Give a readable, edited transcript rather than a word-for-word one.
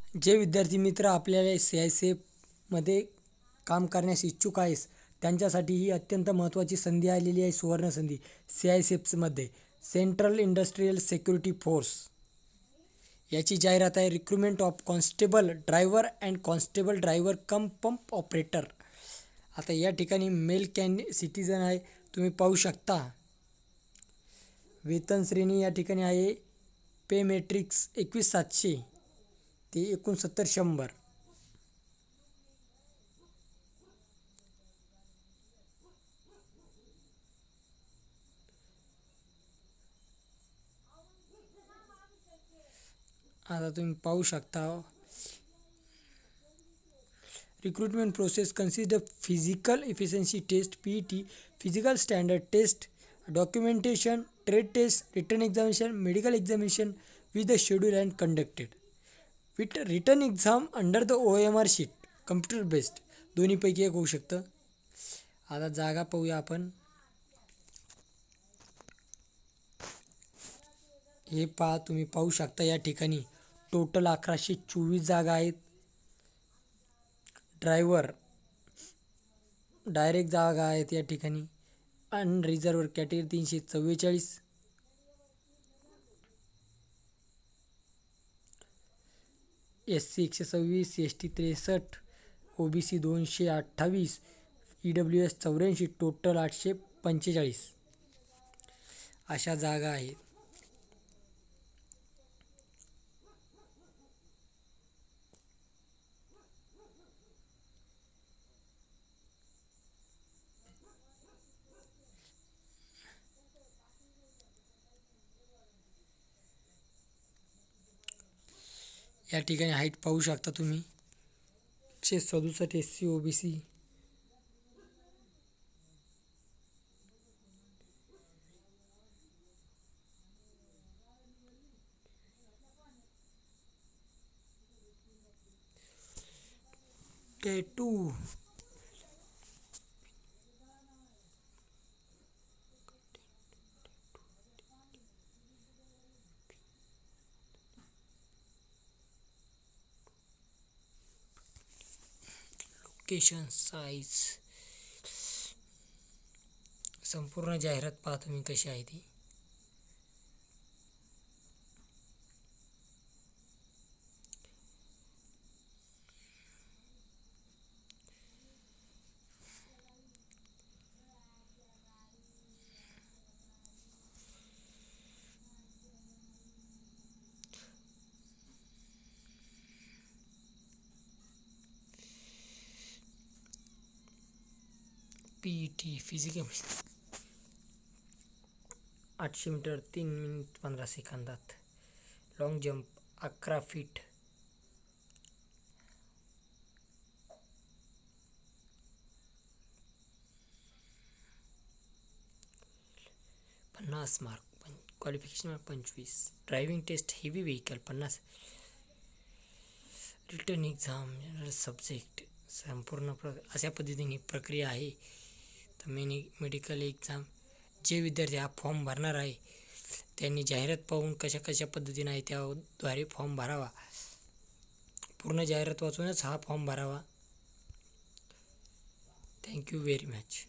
जे विद्यार्थी मित्र आपल्याला CICF काम करण्यास इच्छुक आहेस त्यांच्यासाठी ही अत्यंत महत्त्वाची संधी आलेली आहे. सुवर्ण संधी. CICFमध्ये सेंट्रल इंडस्ट्रियल सिक्युरिटी फोर्स याची जाहिरात आहे. Recruitment of constable driver and constable driver come pump operator. आता या ठिकाणी मेल सिटीजन आहे, तुम्ही पाहू शकता. वेतन श्रेणी या ठिकाणी आहे पे मॅट्रिक्स 21,700 ते 69,100. आता तुम्ही पाहू शकता. Recruitment process consist of physical efficiency test PET, physical standard test, documentation, trade test, written examination, medical examination with the schedule and conducted with written exam under the OMR sheet, computer based. दोन्हीपैकी एक होऊ शकतं. आता जागा पाहूया आपण. हे पहा, तुम्ही पाहू शकता या ठिकाणी टोटल 1124 जागा आहेत. ड्रायव्हर डायरेक्ट जागा आहेत या ठिकाणी. Unreserved category 344, SC 126, ST 63, OBC 228, EWS 84, total 845 अशा जागा आहेत. या ठिकाणी हाईट पाहू शकता तुम्ही. 167 SC OBC, tattoo location size संपूर्ण जाहिरात पहा तुम्ही कशी आहे ती. PET फिजिकल 800 मीटर 3 मिनिट 15 सेकंदात. Long jump 11 feet, 50 mark. Qualification 25. Driving test heavy vehicle 50. Written exam general subject संपूर्ण अशा पद्धतीने प्रक्रिया आहे. तर मेडिकल एक्झाम. जे विद्यार्थी हा फॉर्म भरणार आहे त्यांनी जाहिरात पाहून कशा कशा पद्धतीने आहे त्याद्वारे फॉर्म भरावा. पूर्ण जाहिरात वाचूनच हा फॉर्म भरावा. Thank you very much.